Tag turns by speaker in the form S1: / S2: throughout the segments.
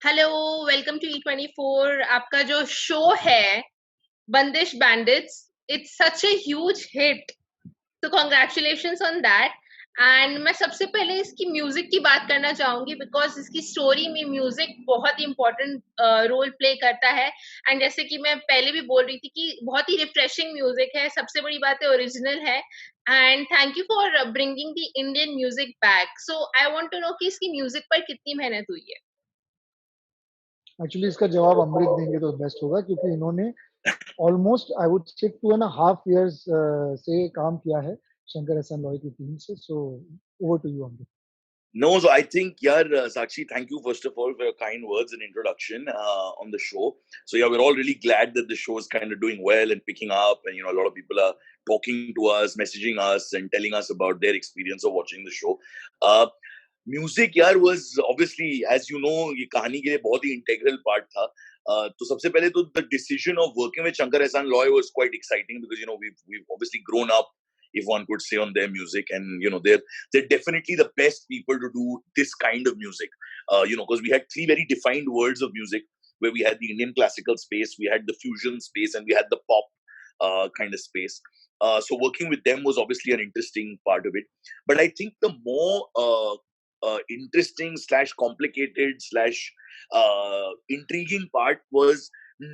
S1: Hello, welcome to E24। आपका जो show है बंदिश bandits, it's such a huge hit, तो कॉन्ग्रेचुलेशंस ऑन दैट। एंड मैं सबसे पहले इसकी म्यूजिक की बात करना चाहूंगी बिकॉज इसकी स्टोरी में म्यूजिक बहुत ही इंपॉर्टेंट रोल प्ले करता है। एंड जैसे कि मैं पहले भी बोल रही थी कि बहुत ही रिफ्रेशिंग म्यूजिक है, सबसे बड़ी बात है ओरिजिनल है। And thank you for bringing the Indian music back. So I want to know कि इसकी म्यूजिक पर कितनी मेहनत हुई है।
S2: एक्चुअली इसका जवाब अमृत देंगे तो बेस्ट होगा, क्योंकि इन्होंने almost I would say 2.5 years से काम किया है शंकर एहसान लॉय की टीम से। So over to you Amrit.
S3: No, so I think, yeah, Sakshi, thank you first of all for your kind words and introduction on the show. So yeah, we're all really glad that the show is kind of doing well and picking up, and a lot of people are talking to us, messaging us, and telling us about their experience of watching the show. Music, yeah, was obviously, as you know, ये कहानी के लिए बहुत ही integral part था. तो सबसे पहले तो the decision of working with Shankar Ehsaan Loy was quite exciting because we've obviously grown up, if one could say, on their music, and they're definitely the best people to do this kind of music. Because we had three very defined worlds of music, where we had the Indian classical space, we had the fusion space, and we had the pop kind of space. So working with them was obviously an interesting part of it. But I think the more interesting slash complicated slash intriguing part was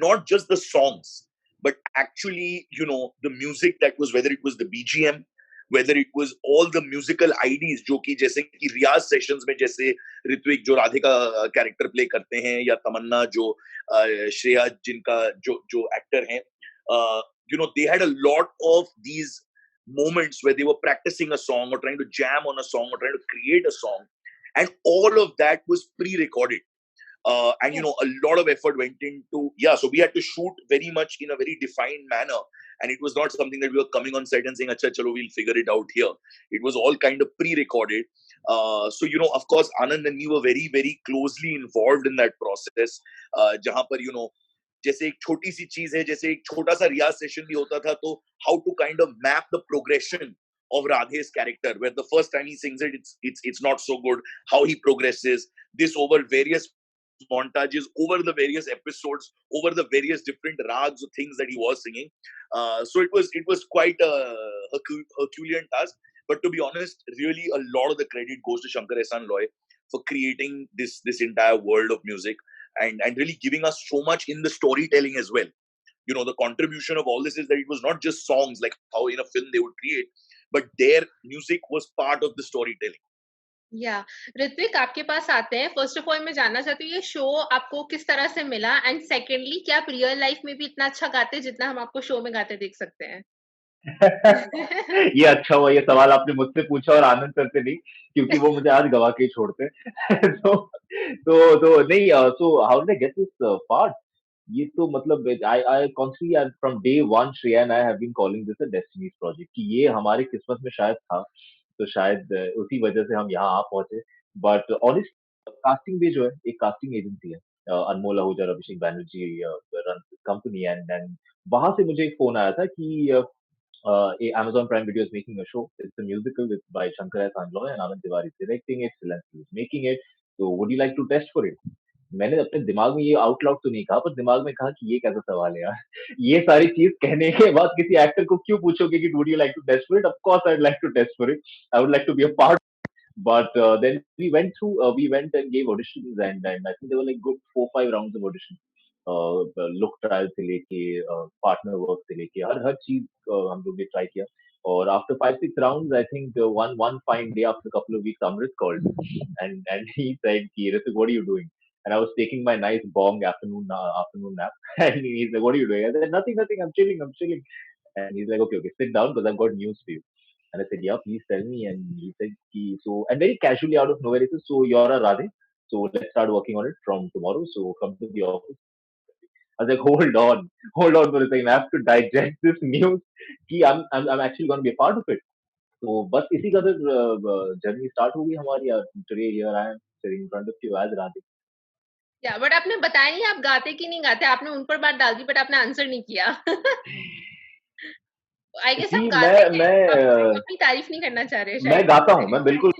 S3: not just the songs, but actually, the music that was, whether it was the BGM, whether it was all the musical IDs, जो कि जैसे कि रियाज sessions में जैसे ऋत्विक जो राधे का character play करते हैं, या तमन्ना जो श्रेया जिनका जो एक्टर हैं, they had a lot of these moments where they were practicing a song or trying to jam on a song or trying to create a song, and all of that was pre-recorded. And a lot of effort went into, so we had to shoot very much in a very defined manner, and it was not something that we were coming on set and saying acha chalo we'll figure it out here. It was all kind of pre-recorded. So of course Anand and me were very very closely involved in that process, जहां पर जैसे एक छोटी सी चीज है, जैसे एक छोटा सा रियाज सेशन भी होता था, तो how to kind of map the progression of Radhe's character, where the first time he sings it, it's not so good, how he progresses this over various montages, over the various episodes, over the various different rags of things that he was singing. So it was quite a Herculean task. But to be honest, really a lot of the credit goes to Shankar Ehsaan Loy for creating this entire world of music, and really giving us so much in the storytelling as well. The contribution of all this is that it was not just songs like how in a film they would create, but their music was part of the storytelling.
S1: या ऋत्विक, आपके पास आते हैं। First of all मैं जानना चाहती हूँ ये शो आपको किस तरह से मिला, एंड सेकेंडली क्या आप रियल लाइफ में भी इतना अच्छा गाते हैं जितना हम आपको शो में गाते देख सकते हैं?
S4: ये अच्छा हुआ ये सवाल आपने मुझसे पूछा और आनंद सर से नहीं, क्योंकि वो मुझे आज गवा के ही छोड़ते तो नहीं। So how did I get this part? ये तो मतलब I constantly from day one Shreya and I have been calling this a destiny's project, कि ये हमारी किस्मत में शायद था, तो शायद उसी वजह से हम यहाँ आ पहुंचे। बट ऑनेस्ट कास्टिंग भी जो है, एक कास्टिंग एजेंसी है, अनमोल आहूजा और अभिषेक बैनर्जी रन कंपनी, एंड वहां से मुझे एक फोन आया था कि Amazon Prime Video is making a show. It's a musical by Shankar Ehsaan Loy and Anand Tiwari is directing it, Zelensky is making it. So would you like to test for it? मैंने अपने दिमाग में ये out loud तो नहीं कहा, पर दिमाग में कहा कि ये कैसा सवाल है यार। ये सारी चीज कहने के बाद किसी एक्टर को क्यों पूछोगे कि would you like to test for it? Of course I'd like to test for it. I would like to be a part. But then we went and gave auditions, and I think there were like good 4-5 rounds of auditions. Look trial से लेके partner work से लेके हर हर चीज हम लोग ने try किया। और after 5-6 rounds, I think one fine day after a couple of weeks, Amrit called me and he said, "Ki, Ritik, what are you doing?" And I was taking my nice bong afternoon nap, and he's like, "What are you doing?" I said, "Nothing, nothing. I'm chilling." And he's like, "Okay, sit down because I've got news for you." And I said, "Yeah, please tell me." And he said, and very casually out of nowhere, he said, "So you're a Radhe, so let's start working on it from tomorrow. So come to the office." I was like, hold on for a second. I have to digest this news. कि I'm actually going to be a part of it. तो बस इसी का journey start हो गई हमारी यार। Today here I am sitting in front of you as Radhe.
S1: या बट आपने बताया नहीं आप गाते कि नहीं गाते, आपने उन पर बात डाल दी बट आपने आंसर नहीं किया। आई गेस आप
S4: जी
S1: गाते हैं,
S4: मैं
S1: आप अपनी तारीफ नहीं करना चाह रहे
S4: मैं
S1: शायद।
S4: गाता हूँ, मैं बिल्कुल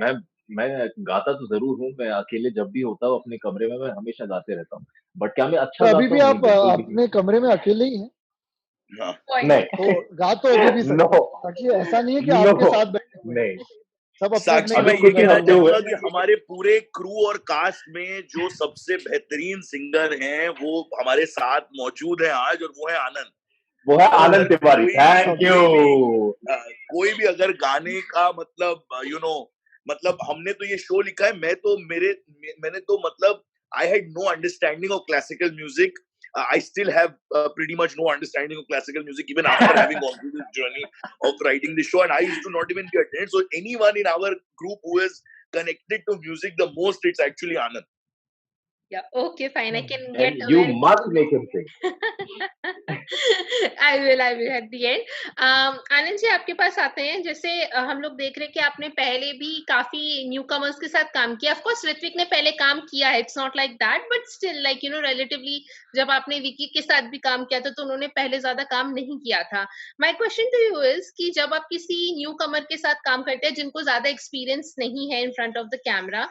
S4: मैं मैं गाता तो जरूर हूँ, मैं अकेले जब भी होता हूँ अपने कमरे में, मैं हमेशा गाते रहता हूँ, बट क्या मैं
S2: तो
S4: अच्छा
S2: अभी
S4: गाता
S2: भी
S4: हूँ? नहीं,
S2: आप
S4: बिल्कुल भी नहीं।
S2: अपने कमरे में अकेले ही हैं?
S3: हाँ
S1: पॉइंट।
S2: तो
S4: नहीं।
S2: गा तो अभी भी
S4: नो,
S2: सकते हैं ताकि ऐसा नहीं है कि
S4: नो,
S2: आपके साथ बैठे हुए हैं,
S4: नहीं।
S2: सब अपने अपने
S3: साक्षी, मैं
S2: घर
S4: अभी
S2: में
S3: ये
S4: कुछ ही
S2: बैठे
S3: कहना
S2: हुए
S4: हफ्ते
S2: हैं।
S4: हुए।
S3: चाहूंगा कि हमारे पूरे क्रू और कास्ट में जो सबसे बेहतरीन सिंगर हैं वो हमारे साथ मौजूद हैं आज, और वो है आनंद।
S4: वो है
S3: तो
S4: आनंद
S3: अगर
S4: तिवारी,
S3: कोई भी
S4: थैंक यू।
S3: अ, कोई भी अगर गाने का मतलब मतलब हमने तो ये शो लिखा है, मैंने तो मतलब I had no understanding of classical music. I still have pretty much no understanding of classical music even after having gone through this journey of writing the show, and I used to not even be attended. So anyone in our group who is connected to music the most, it's actually Anand.
S1: Yeah, okay, fine. I
S2: हाँ,
S1: can
S4: and
S1: get
S4: you
S1: aware.
S4: Must make him Singh.
S1: I will at the end. Anand ji, आपके पास आते हैं, जैसे हम लोग देख रहे हैं कि आपने पहले भी काफी न्यू कमर्स के साथ काम किया. ऑफ कोर्स ऋत्विक ने पहले काम किया है, it's not like that, but still like relatively जब आपने विकी के साथ भी काम किया था तो उन्होंने पहले ज्यादा काम नहीं किया था. My question to you is कि जब आप किसी न्यू कमर के साथ काम करते हैं जिनको ज्यादा एक्सपीरियंस नहीं है in front of the camera,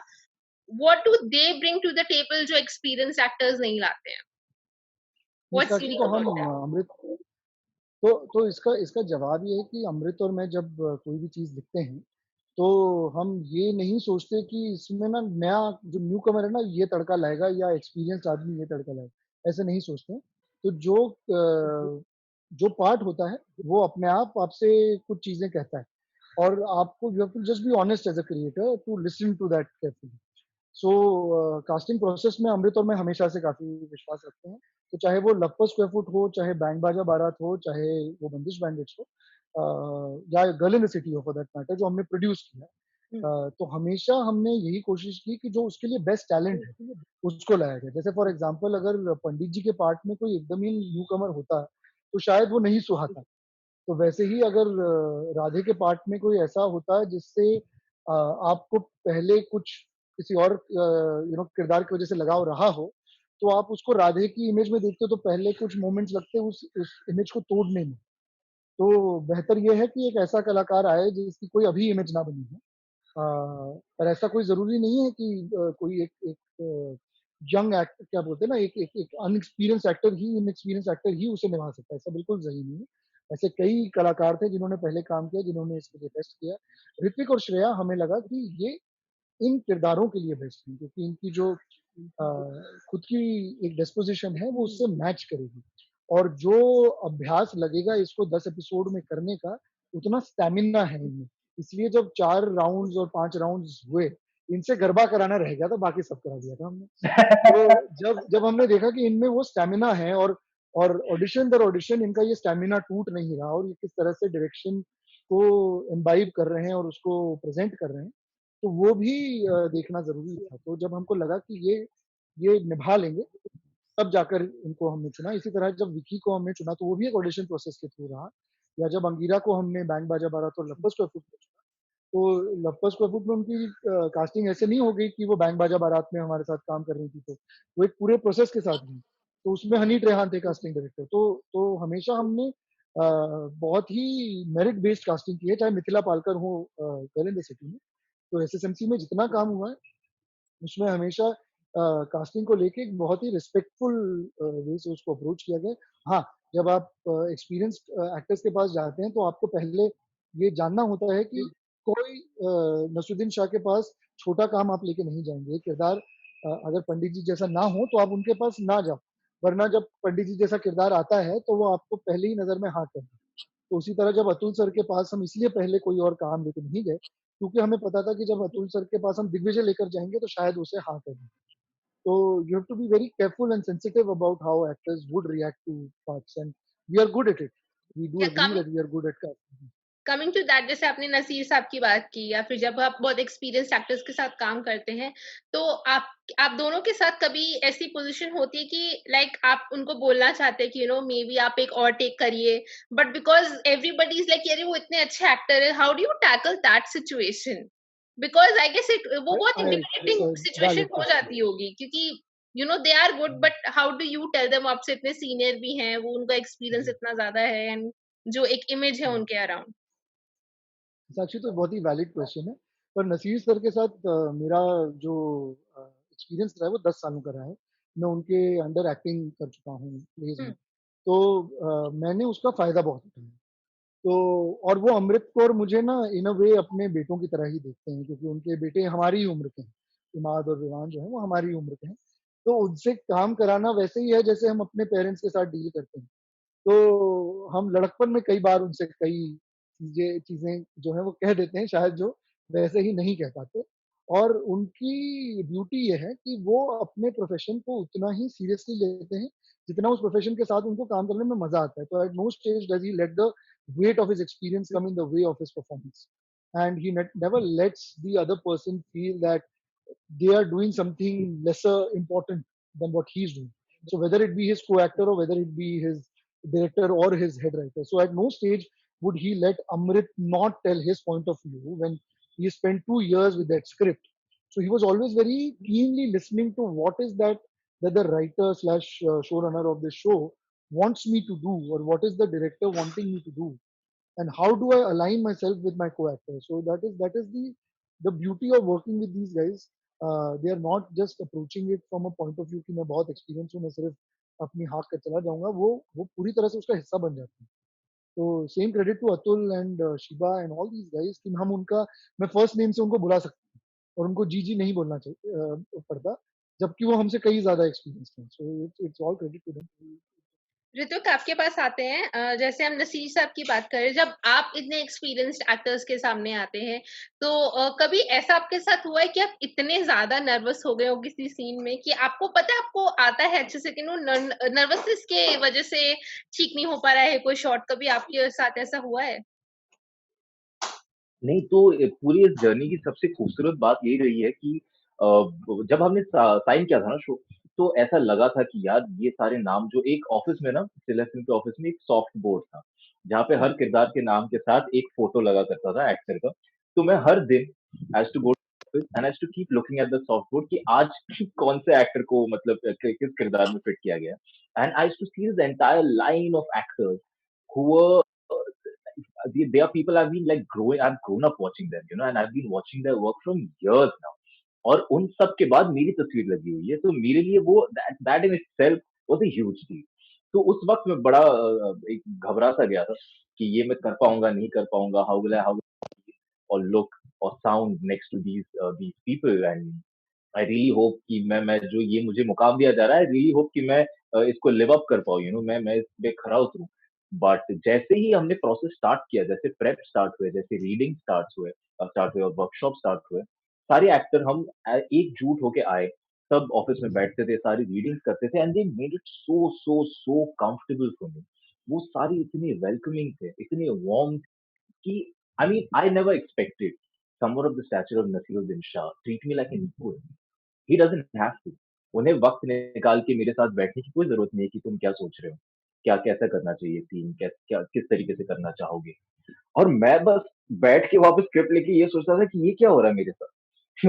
S1: what do they bring to the table जो experienced actors नहीं लाते हैं?
S2: नहीं
S1: What's
S2: साक्षी,
S1: unique
S2: तो हम
S1: about that?
S2: अमृत, तो इसका इसका जवाब ये है कि अमृत और मैं जब कोई भी चीज़ लिखते हैं, तो हम ये नहीं सोचते कि इसमें ना नया जो न्यू कमर है ना ये तड़का लाएगा या एक्सपीरियंस्ड आदमी ये तड़का लाएगा, ऐसे नहीं सोचते। तो जो पार्ट होता है वो अपने आप आपसे कुछ चीज़ें कहता है, और आपको you have to just be honest as a creator to listen to that carefully. So casting process में अमृत और मैं हमेशा से काफ़ी विश्वास रखते हैं। तो चाहे वो लव स्क्वायर फुट हो, चाहे बैंड बाजा बारात हो, चाहे वो बंदिश बैंडिट्स हो, या गर्ल इन द सिटी हो फॉर दैट मैटर, जो हमने प्रोड्यूस किया। तो हमेशा हमने यही कोशिश की कि जो उसके लिए बेस्ट टैलेंट है उसको लाया जाए। जैसे फॉर एग्जांपल अगर पंडित जी के पार्ट में कोई एकदम ही न्यू कमर होता तो शायद वो नहीं सुहाता। तो वैसे ही अगर राधे के पार्ट में कोई ऐसा होता है जिससे आपको पहले कुछ किसी और किरदार की वजह से लगाव रहा हो, तो आप उसको राधे की इमेज में देखते हो तो पहले कुछ मोमेंट्स लगते हैं उस इमेज को तोड़ने में। तो बेहतर ये है कि एक ऐसा कलाकार आए जिसकी कोई अभी इमेज ना बनी हो। पर ऐसा कोई ज़रूरी नहीं है कि कोई एक एक यंग एक्टर, क्या बोलते हैं ना, एक एक एक अनएक्सपीरियंस्ड एक्टर ही, इनएक्सपीरियंस्ड एक्टर ही उसे निभा सकता है, ऐसा बिल्कुल सही नहीं है। ऐसे कई कलाकार थे जिन्होंने पहले काम किया, जिन्होंने इसके लिए बेस्ट किया। ऋत्विक और श्रेया हमें लगा कि ये इन किरदारों के लिए बेस्ट हैं, क्योंकि इनकी जो खुद की एक डिस्पोज़िशन है वो उससे मैच करेगी, और जो अभ्यास लगेगा इसको 10 एपिसोड में करने का, उतना स्टैमिना है इनमें। इसलिए जब 4 राउंड्स और 5 राउंड्स हुए, इनसे गरबा कराना रह गया था, बाकी सब करा दिया था हमने। तो जब जब हमने देखा कि इनमें वो स्टैमिना है, और ऑडिशन दर ऑडिशन इनका ये स्टैमिना टूट नहीं रहा, और ये किस तरह से डायरेक्शन को इम्बाइब कर रहे हैं और उसको प्रेज़ेंट कर रहे हैं, तो वो भी देखना ज़रूरी था। तो जब हमको लगा कि ये निभा लेंगे, तब जाकर इनको हमने चुना। इसी तरह जब विकी को हमने चुना तो वो भी एक ऑडिशन प्रोसेस के थ्रू रहा, या जब अंगीरा को हमने बैंड बाजा बारात और लव स्क्वायर फुट में चुना, तो लव स्क्वायर फुट में उनकी कास्टिंग ऐसे नहीं हो गई कि वो बैंड बाजा बारात में हमारे साथ काम कर रही थी, तो वो एक पूरे प्रोसेस के साथ हुई। तो उसमें हनी ट्रेहान थे कास्टिंग डायरेक्टर। तो हमेशा हमने बहुत ही मेरिट बेस्ड कास्टिंग की है, चाहे मिथिला पालकर हो गर्ल इन द सिटी में। तो एसएसएमसी में जितना काम हुआ है उसमें हमेशा कास्टिंग को लेके एक बहुत ही रिस्पेक्टफुल वे से उसको अप्रोच किया गया। हाँ, जब आप एक्सपीरियंस्ड एक्टर्स के पास जाते हैं तो आपको पहले ये जानना होता है कि कोई नसरुद्दीन शाह के पास छोटा काम आप लेके नहीं जाएँगे। किरदार अगर पंडित जी जैसा ना हो तो आप उनके पास ना जाओ, वरना जब पंडित जी जैसा किरदार आता है तो वो आपको पहली ही नज़र में हाँ कर दें। तो उसी तरह जब अतुल सर के पास हम इसलिए पहले कोई और काम लेके नहीं गए, क्योंकि हमें पता था कि जब अतुल सर के पास हम दिग्विजय लेकर जाएँगे तो शायद उसे हाँ कर दें। So you have to be very careful and sensitive about how actors would react to parts, and we are good at it. We do
S1: या
S2: agree that we are good at casting.
S1: Coming to that, जैसे आपने नसीर साहब की बात की, या फिर जब आप बहुत एक्सपीरियंस एक्टर्स के साथ काम करते हैं, तो आप दोनों के साथ कभी ऐसी पोजीशन होती है कि लाइक आप उनको बोलना चाहते हैं कि मे बी आप एक और टेक करिए, but because everybody is like अरे वो इतने अच्छे एक्टर है, how do you tackle that situation? Because I guess it वो बहुत इंटिमिडेटिंग सिचुएशन
S2: Valid
S1: हो
S2: question.
S1: जाती होगी, क्योंकि they are good, but how do you tell them, आपसे इतने सीनियर भी हैं, वो उनका एक्सपीरियंस
S2: जी,
S1: इतना ज्यादा है, एंड जो एक इमेज है
S2: जी।
S1: उनके अराउंड.
S2: साक्षी, तो बहुत ही वैलिड क्वेश्चन है। पर नसीर सर के साथ मेरा जो एक्सपीरियंस रहा है वो 10 सालों का रहा है। मैं उनके अंडर एक्टिंग कर चुका हूँ प्लेज़ में। तो मैंने उसका फ़ायदा बहुत उठाया। तो और वो अमृत कौर मुझे ना इन अ वे अपने बेटों की तरह ही देखते हैं, क्योंकि उनके बेटे हमारी ही उम्र के हैं। इमाद और विवान जो हैं वो हमारी ही उम्र के हैं। तो उनसे काम कराना वैसे ही है जैसे हम अपने पेरेंट्स के साथ डील करते हैं। तो हम लड़कपन में कई बार उनसे कई चीज़ें जो हैं वो कह देते हैं, शायद जो वैसे ही नहीं कह पाते। और उनकी ब्यूटी ये है कि वो अपने प्रोफ़ेशन को उतना ही सीरियसली लेते हैं, जितना उस प्रोफ़ेशन के साथ उनको काम करने में मज़ा आता है। तो at no stage does he let the weight of his experience come in the way of his performance. And he never lets the other person feel that they are doing something lesser important than what he's doing. So whether it be his co-actor or whether it be his director or his head writer. So at no stage would he let Amrit not tell his point of view when he spent 2 years with that script. So he was always very keenly listening to what is that the writer slash showrunner of the show wants me to do, or what is the director wanting me to do, and how do I align myself with my co-actor. So that is the beauty of working with these guys. They are not just approaching it from a point of view कि मैं बहुत experience हूँ, मैं सिर्फ अपनी हाँक कर चला जाऊंगा, वो पूरी तरह से उसका हिस्सा बन जाते हैं। तो same credit to Atul and Shiva and all these guys कि हम उनका, मैं फर्स्ट नेम से उनको बुला सकता हूँ और उनको जी जी नहीं बोलना चाहिए पड़ता, जबकि वो हमसे कई ज्यादा एक्सपीरियंस हैं। So it's all credit to them.
S1: Hrithik आपके पास आते हैं, जैसे हम नसीर साहब की बात करें, जब आप इतने एक्सपीरियंस्ड एक्टर्स के सामने आते हैं, तो कभी ऐसा आपके साथ हुआ है कि आप इतने ज्यादा नर्वस हो गए हो किसी सीन में कि आपको पता है आपको आता है अच्छे से, कि नर्वसनेस के वजह से ठीक नहीं हो पा रहा है कोई शॉट, कभी आपके साथ ऐसा हुआ है?
S4: नहीं तो पूरी इस जर्नी की सबसे खूबसूरत बात यही रही है कि जब हमने साइन किया था ना शो, तो ऐसा लगा था कि यार ये सारे नाम जो एक ऑफिस में ना, सिला फिल्म के ऑफिस में एक सॉफ्ट बोर्ड था, जहाँ पे हर किरदार के नाम के साथ एक फोटो लगा करता था एक्टर का। तो मैं हर दिन has to go and has to keep looking at the soft board कि आज कौन से एक्टर को मतलब किस किरदार में फिट किया गया। And I to see the entire line of actors who were they are people I've been like I've grown up watching them, you know, and I've been watching their work from years now. और उन सब के बाद मेरी तस्वीर लगी हुई है, तो मेरे लिए वो that in itself was a huge deal. तो उस वक्त मैं बड़ा एक घबरा सा गया था कि ये मैं कर पाऊंगा नहीं कर पाऊंगा, how or look or sound next to these people, and I really hope कि मैं जो ये मुझे मुकाम दिया जा रहा है, I really hope कि मैं इसको लिव अप कर पाऊँ, यू नो, मैं इस पे खरा उतरूँ। बट जैसे ही हमने प्रोसेस स्टार्ट किया, जैसे प्रेप स्टार्ट हुए, जैसे रीडिंग स्टार्ट हुए और वर्कशॉप स्टार्ट हुए, सारे एक्टर हम एकजुट होके आए, सब ऑफिस में बैठते थे, सारी रीडिंग्स करते थे, and they made it so comfortable for me. वो सारे इतने वेलकमिंग थे, इतने वार्म कि I mean, I never expected someone of the stature of Nasiruddin Shah treat me like an equal. He doesn't have to. उन्हें वक्त निकाल के मेरे साथ बैठने की कोई जरूरत नहीं है कि तुम क्या सोच रहे हो, क्या कैसा करना चाहिए सीन, क्या किस तरीके से करना चाहोगे। और मैं बस बैठ के वापस स्क्रिप्ट लेके ये सोचता था कि ये क्या हो रहा है मेरे साथ।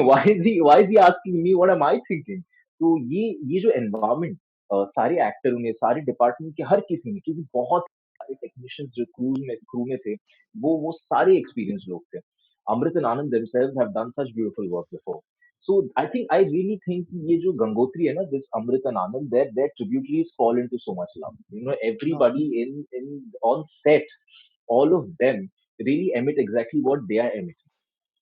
S4: why is he asking me what am I thinking? तो ये जो एनवायरनमेंट सारे एक्टरों ने, सारे डिपार्टमेंट के हर किसी ने, क्योंकि बहुत सारे टेक्नीशियंस जो क्रू में थे, वो सारे एक्सपीरियंस लोग थे। Amrit and Anand themselves have done such beautiful work before. So I really think ये जो गंगोत्री है ना, this Amrit and Anand, their tributaries fall into so much love. You know,
S2: हाँ,
S4: everybody in on set, all of them really emit exactly what they are emitting.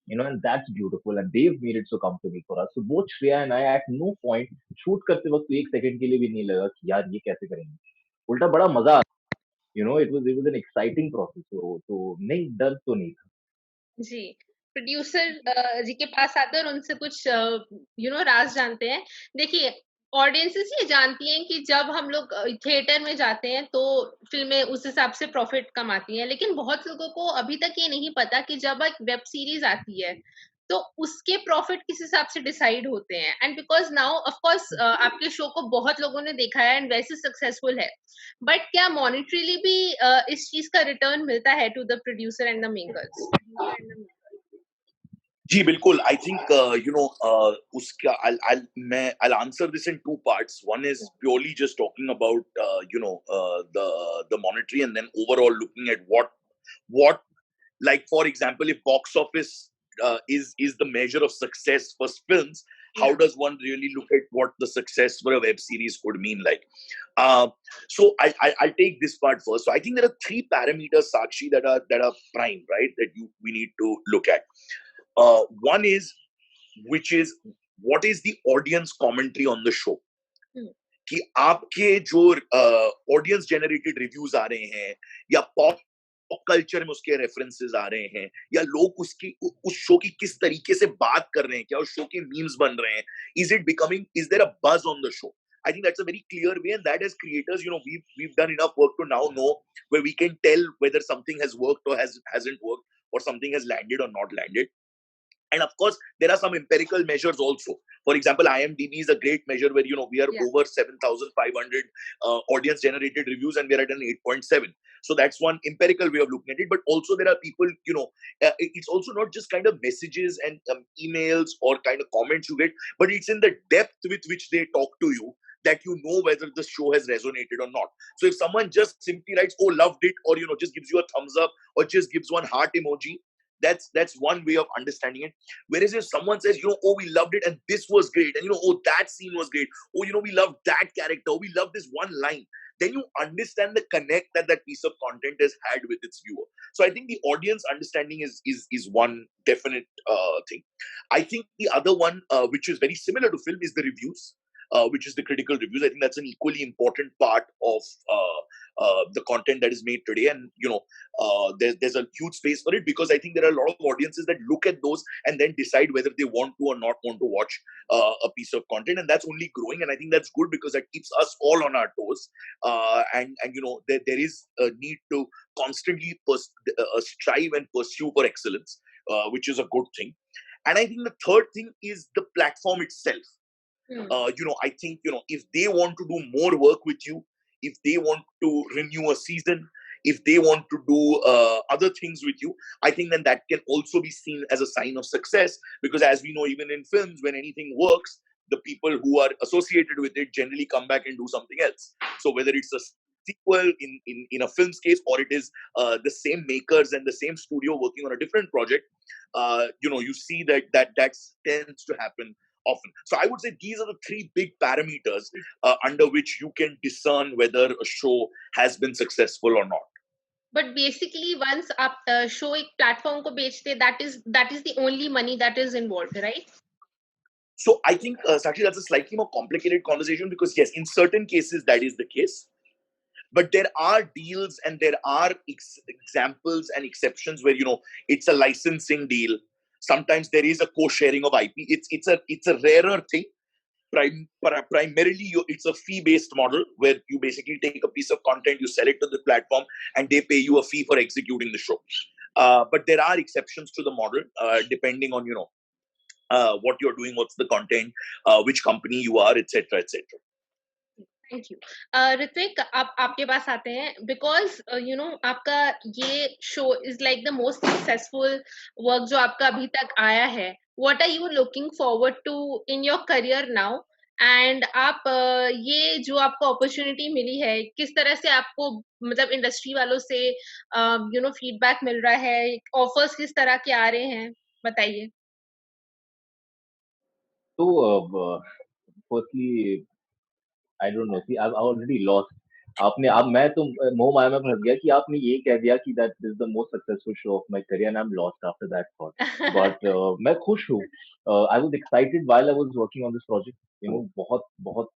S4: You know, and that's beautiful, and they've made it so comfortable for us. So both Shreya and I at no point shoot करते वक्त तो एक second के लिए भी नहीं लगा कि यार ये कैसे करेंगे। उल्टा बड़ा मजा आया। You know, it was an exciting process. तो नहीं, डर तो नहीं था।
S1: जी, प्रोड्यूसर जी के पास आते हैं और उनसे कुछ राज़ जानते हैं। देखिए, ऑडियंसेस ये जानती हैं कि जब हम लोग थिएटर में जाते हैं तो फ़िल्में उस हिसाब से प्रॉफ़िट कमाती हैं, लेकिन बहुत लोगों को अभी तक ये नहीं पता कि जब एक वेब सीरीज़ आती है, तो उसके प्रॉफ़िट किस हिसाब से डिसाइड होते हैं। And because now of course आपके शो को बहुत लोगों ने देखा है एंड वैसे सक्सेसफुल है। बट क्या मॉनेटरीली भी इस चीज़ का रिटर्न मिलता है to the producer and the makers?
S3: जी बिल्कुल, I think उसका I'll answer this in two parts. One is purely just talking about the monetary, and then overall looking at what like for example, if box office is the measure of success for films, how
S1: Yeah.
S3: does one really look at what the success for a web series could mean like? Uh, so I'll take this part first. So I think there are three parameters, Sakshi, that are prime, right? That we need to look at. One is, which is, what is the audience commentary on the show?
S1: Hmm.
S3: कि आपके जो audience generated reviews आ रहे हैं, या pop culture में उसके references आ रहे हैं, या लोग उस शो की किस तरीके से बात कर रहे हैं, क्या उस शो के मीम्स बन रहे हैं, इज देयर अ बज on the show? I think that's a very clear way, and that as creators, we've done enough work to now know where we can tell whether something has worked or hasn't worked, or something has landed or not landed. And of course, there are some empirical measures also. For example, IMDb is a great measure where, we are
S1: Yeah.
S3: over 7,500 audience generated reviews, and we're at an 8.7. So that's one empirical way of looking at it. But also there are people, it's also not just kind of messages and emails or kind of comments you get, but it's in the depth with which they talk to you that you know whether the show has resonated or not. So if someone just simply writes, "Oh, loved it," or, just gives you a thumbs up, or just gives one heart emoji, that's one way of understanding it. Whereas if someone says, "Oh, we loved it and this was great," and, "Oh, that scene was great," "Oh, we loved that character," "We loved this one line," then you understand the connect that piece of content has had with its viewer. So I think the audience understanding is one definite thing. I think the other one, which is very similar to film, is the reviews. Which is the critical reviews. I think that's an equally important part of the content that is made today. And, there's a huge space for it, because I think there are a lot of audiences that look at those and then decide whether they want to or not want to watch a piece of content. And that's only growing. And I think that's good, because that keeps us all on our toes. And there is a need to constantly strive and pursue for excellence, which is a good thing. And I think the third thing is the platform itself.
S1: Hmm.
S3: I think, if they want to do more work with you, if they want to renew a season, if they want to do other things with you, I think then that can also be seen as a sign of success. Because as we know, even in films, when anything works, the people who are associated with it generally come back and do something else. So whether it's a sequel in a film's case, or it is the same makers and the same studio working on a different project, you see that tends to happen often. So I would say these are the three big parameters under which you can discern whether a show has been successful or not.
S1: But basically, once आप show एक platform को बेचते, that is the only money that is involved, right?
S3: So I think, Sakshi, that's a slightly more complicated conversation, because yes, in certain cases that is the case. But there are deals and there are examples and exceptions where, it's a licensing deal. Sometimes there is a co-sharing of IP. It's a rarer thing. Primarily, it's a fee-based model where you basically take a piece of content, you sell it to the platform, and they pay you a fee for executing the show. But there are exceptions to the model, depending on, what you're doing, what's the content, which company you are, etc., etc.
S1: Thank you. Ritwik, आपके पास आते हैं, because आपका ये show is like the most successful work जो आपका अभी तक आया है. What are you looking forward to in your career now? And आप ये जो आपको opportunity मिली है, किस तरह से आपको मतलब इंडस्ट्री वालों से feedback मिल रहा है, offers किस तरह के आ रहे हैं, बताइए.
S4: So, firstly, I don't know. See, I've already lost. आपने अब मैं तो मोह माया में फंस गया कि आपने ये कह दिया कि that this is the most successful show of my career, and I'm lost after that thought. But मैं खुश हूँ. I was excited while I was working on this project. बहुत बहुत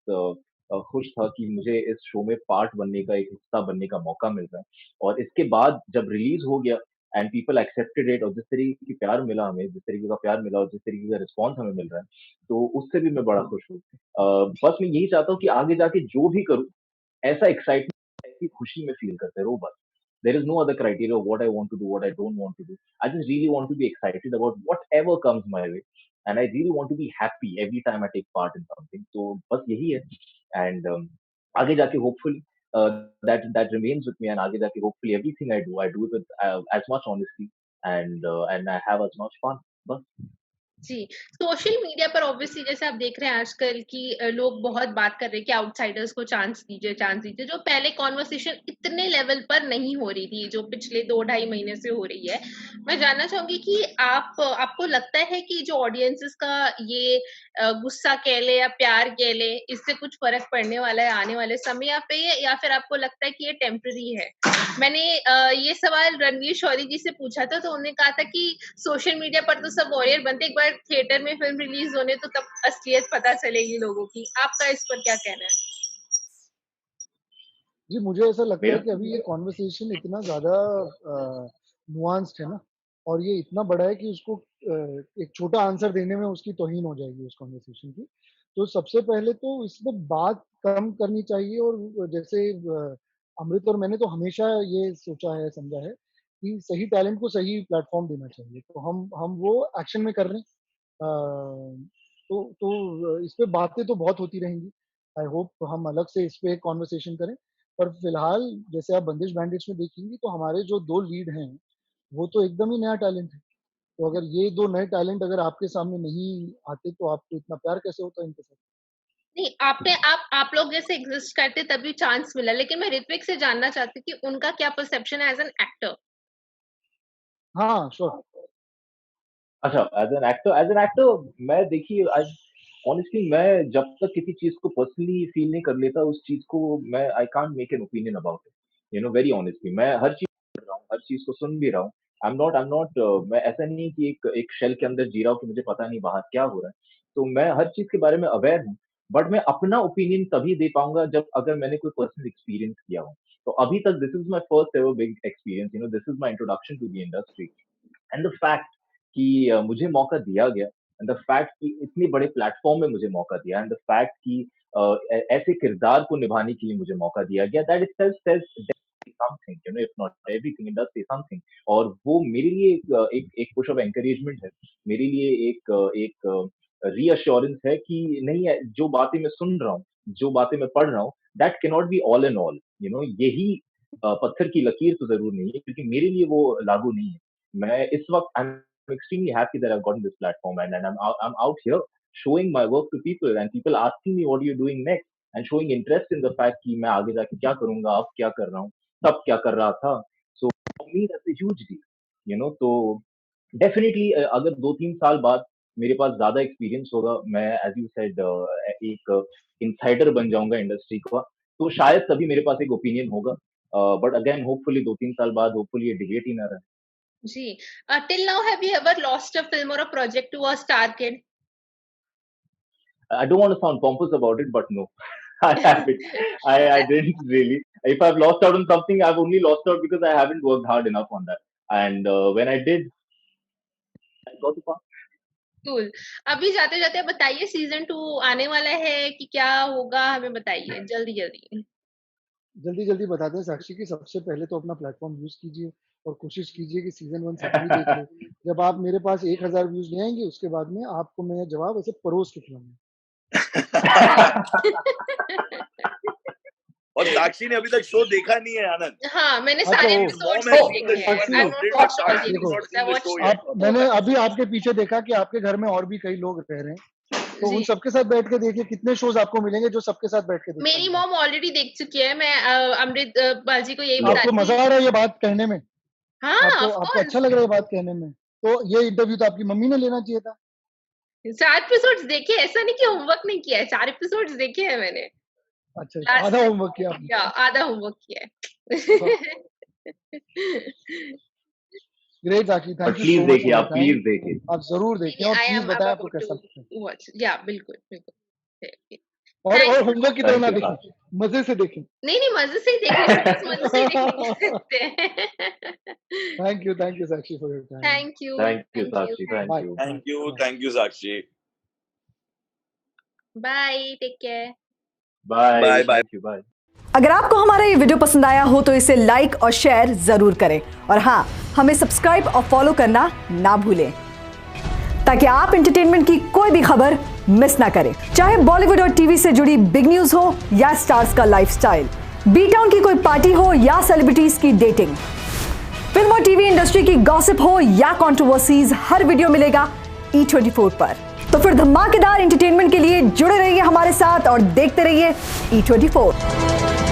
S4: खुश था कि मुझे इस शो में पार्ट बनने का, एक हिस्सा बनने का मौका मिल रहा है. और इसके बाद जब रिलीज हो गया एंड पीपल एक्सेप्टेड इट, और जिस तरीके की प्यार मिला हमें, जिस तरीके का प्यार मिला और जिस तरीके का रिस्पॉन्स हमें मिल रहा है, तो उससे भी मैं बड़ा खुश हूँ. बस मैं यही चाहता हूँ कि आगे जाके जो भी करूँ, ऐसा एक्साइटमेंट, ऐसी खुशी में फील करते रहो बस. There is no other criteria of what I want to do, what I don't want to do. I just really want to be excited about whatever comes my way, and I really want to be happy every time I take part in something. So बस यही है. And आगे जाके hopefully that remains with me, and आगे जाके hopefully everything I do it with as much honesty, and I have as much fun. बस.
S1: जी, social media पर obviously जैसे आप देख रहे हैं आजकल कि लोग बहुत बात कर रहे हैं कि आउटसाइडर्स को चांस दीजिए, जो पहले कॉन्वर्सेशन इतने लेवल पर नहीं हो रही थी, जो पिछले 2 ढाई महीने से हो रही है। मैं जानना चाहूँगी कि आपको लगता है कि जो ऑडियंसेस का ये गुस्सा कह लें या प्यार कह लें, इससे कुछ फ़र्क पड़ने वाला है आने वाले समय पे या फिर आपको लगता है कि ये टेम्परेरी है? मैंने ये सवाल रणवीर शौरी जी से पूछा था, तो उन्होंने कहा था कि सोशल मीडिया पर तो सब वॉरियर बनते हैं, एक बार थिएटर में फिल्म रिलीज होने तो तब असलियत पता चलेगी लोगों की। आपका इस पर क्या कहना है?
S2: जी, मुझे ऐसा लगता है
S4: मेरा
S2: कि अभी ये कॉन्वर्सेशन इतना ज़्यादा नुआंस्ड है ना, और ये इतना बड़ा है कि उसको एक छोटा आंसर देने में उसकी तौहीन हो जाएगी उस कॉन्वर्सेशन की। तो सबसे पहले तो इसमें बात कम करनी चाहिए, और जैसे अमृत और मैंने तो हमेशा ये सोचा है, समझा है कि सही टैलेंट को सही प्लेटफ़ॉर्म देना चाहिए। तो हम वो एक्शन में कर रहे हैं। इस पे बातें तो बहुत होती रहेंगी। आई होप हम अलग से इस पे एक कॉन्वर्सेशन करें। पर फिलहाल जैसे आप बंदिश बैंडिट्स में देखेंगी तो हमारे जो 2 लीड हैं, वो तो एकदम ही नया टैलेंट है। तो अगर ये 2 नए टैलेंट अगर आपके सामने नहीं आते तो आपको इतना प्यार कैसे होता इनके साथ?
S1: नहीं, आप लोग जैसे एग्ज़िस्ट करते तभी चांस मिला, लेकिन मैं ऋत्विक से जानना चाहती हूँ कि उनका क्या परसेप्शन है एज़ एन एक्टर?
S2: हाँ, श्योर।
S4: अच्छा, एज़ एन एक्टर मैं देखिए आज ऑनेस्टली मैं जब तक किसी चीज़ को पर्सनली फ़ील नहीं कर लेता, उस चीज़ को मैं I can't make an opinion about it. Very honestly मैं हर चीज़ कर रहा हूँ, हर चीज़ को सुन भी रहा हूँ। आई एम नॉट मैं ऐसा नहीं है कि एक शेल के अंदर जी रहा हूँ कि मुझे पता नहीं बाहर क्या हो रहा है। तो मैं हर चीज़ के बारे में अवेयर हूँ, बट मैं अपना ओपिनियन तभी दे पाऊँगा जब अगर मैंने कोई पर्सनल एक्सपीरियंस किया हो। तो अभी तक this is my first ever big experience, this is my introduction to the industry. And the fact कि मुझे मौका दिया गया एंड द फैक्ट कि इतने बड़े प्लेटफॉर्म में मुझे मौका दिया एंड द फैक्ट कि ऐसे किरदार को निभाने के लिए मुझे मौका दिया गया that itself says something if not everything it does से समथिंग। और वो मेरे लिए एक पुश ऑफ एनकरेजमेंट है, मेरे लिए एक रीअश्योरेंस है कि नहीं है जो बातें मैं सुन रहा हूँ, जो बातें मैं पढ़ रहा हूँ, that can not be all in all. यही पत्थर की लकीर तो जरूर नहीं है, क्योंकि मेरे लिए वो लागू नहीं है। मैं इस वक्त I'm extremely happy that I've gotten this platform, and I'm out here showing my work to people and people asking me what are you doing next and showing interest in the fact कि मैं आगे जाके क्या करूँगा, अब क्या कर रहा हूँ, तब क्या कर रहा था। So for me that's a huge deal, तो डेफिनेटली अगर 2-3 साल बाद मेरे पास ज़्यादा एक्सपीरियंस होगा, मैं एज़ यू सेड एक इनसाइडर बन जाऊँगा इंडस्ट्री का, तो शायद तभी मेरे पास एक ओपिनियन होगा। बट अगेन होपफुली 2-3 साल बाद होपफुली ये डिबेट ही ना रहे।
S1: जी। Till now have you ever lost a film और a project to a star kid?
S4: I don't want to sound pompous about it, but no, I haven't. I didn't really. If I've lost out on something, I've only lost out because I haven't worked hard enough on that. And when I did, I got the part.
S1: Cool. अभी जाते-जाते बताइए season 2 आने वाला है कि क्या होगा? हमें बताइए जल्दी-जल्दी।
S2: जल्दी-जल्दी बताते हैं साक्षी कि सबसे पहले तो अपना प्लेटफ़ॉर्म यूज़ कीजिए और कोशिश कीजिए कि सीज़न 1 सब भी देख लें। जब आप मेरे पास 1000 व्यूज़ ले आएँगे, उसके बाद में आपको मैं जवाब ऐसे परोस के खिलाऊँगा।
S3: और साक्षी ने अभी तक शो देखा नहीं है आनंद।
S1: हाँ, मैंने
S2: अच्छा
S1: सारे
S2: वो
S1: एपिसोड्स
S3: Mom has
S1: नहीं
S3: seen the
S1: देखे
S3: show
S1: हैं।
S3: and
S1: I
S2: Sakshi
S1: not
S3: Sakshi's
S1: watched all the
S3: not
S2: देखो,
S1: episodes. I
S3: seen the
S1: watched
S3: show yet.
S2: आप मैंने अभी आपके पीछे देखा कि आपके घर में और भी कई लोग रह रहे हैं, तो उन
S1: जी।
S2: सबके साथ बैठ के देखिए कितने शोज़ आपको मिलेंगे जो सबके साथ बैठ के देख
S1: मेरी
S2: पाएँगे।
S1: मॉम ऑलरेडी देख चुकी है। मैं अमृत बाजी को यही
S4: लो,
S1: बता
S2: आपको
S1: रही
S2: मज़ा
S1: थी।
S2: आ रहा है ये बात कहने में?
S1: हाँ,
S2: आपको
S1: ऑफ
S2: आपको अच्छा
S1: कोर्स।
S2: लग रहा है ये बात कहने में? तो ये इंटरव्यू तो आपकी मम्मी ने लेना चाहिए था।
S1: 4 एपिसोड्स देखे हैं, ऐसा नहीं कि होमवर्क नहीं किया है, 4 एपिसोड्स देखे हैं मैंने।
S2: अच्छा,
S1: लास्ट
S2: आधा होमवर्क किया आपने।
S1: या आधा होमवर्क किया
S2: वाह!
S1: है।
S2: Great Sakshi,
S4: but
S2: thank you
S4: please
S2: so much
S4: देखिए,
S2: फॉर योर
S4: आप
S2: टाइम।
S4: please देखिए।
S2: आप ज़रूर देखें और
S1: आई
S2: प्लीज़
S1: एम
S2: बताएँ आपको
S1: अबाउट
S2: कैसा
S1: टू
S2: लगता है।
S1: वॉच। या बिल्कुल, बिल्कुल।
S2: और
S1: थैंक यू
S2: होमवर्क
S1: सो
S2: की तरह
S4: Thank
S2: ना
S4: you,
S2: देखें,
S4: Sakshi.
S2: मज़े से देखें।
S1: नहीं, मज़े से ही देख लेंगे, बस मज़े से ही देखने के सकते हैं।
S2: Thank you Sakshi for your time.
S1: Thank you,
S4: Thank you,
S1: thank you,
S4: Sakshi.
S1: Thank
S4: Thank
S2: bye,
S4: you.
S2: Bye, bye.
S3: Thank you, Sakshi.
S1: Bye, take care.
S4: Bye.
S3: Bye, bye.
S4: Thank you. Bye.
S5: अगर आपको हमारा ये वीडियो पसंद आया हो तो इसे like और शेयर जरूर करें और हाँ, हमें सब्सक्राइब और फॉलो करना ना भूलें ताकि आप एंटरटेनमेंट की कोई भी खबर मिस ना करें, चाहे बॉलीवुड और टीवी से जुड़ी बिग न्यूज हो या स्टार्स का लाइफस्टाइल, बी टाउन की कोई पार्टी हो या सेलिब्रिटीज की डेटिंग, फिल्म और टीवी इंडस्ट्री की गॉसिप हो या कंट्रोवर्सीज, हर वीडियो मिलेगा E24 पर। तो फिर धमाकेदार एंटरटेनमेंट के लिए जुड़े रहिए हमारे साथ और देखते रहिए E24।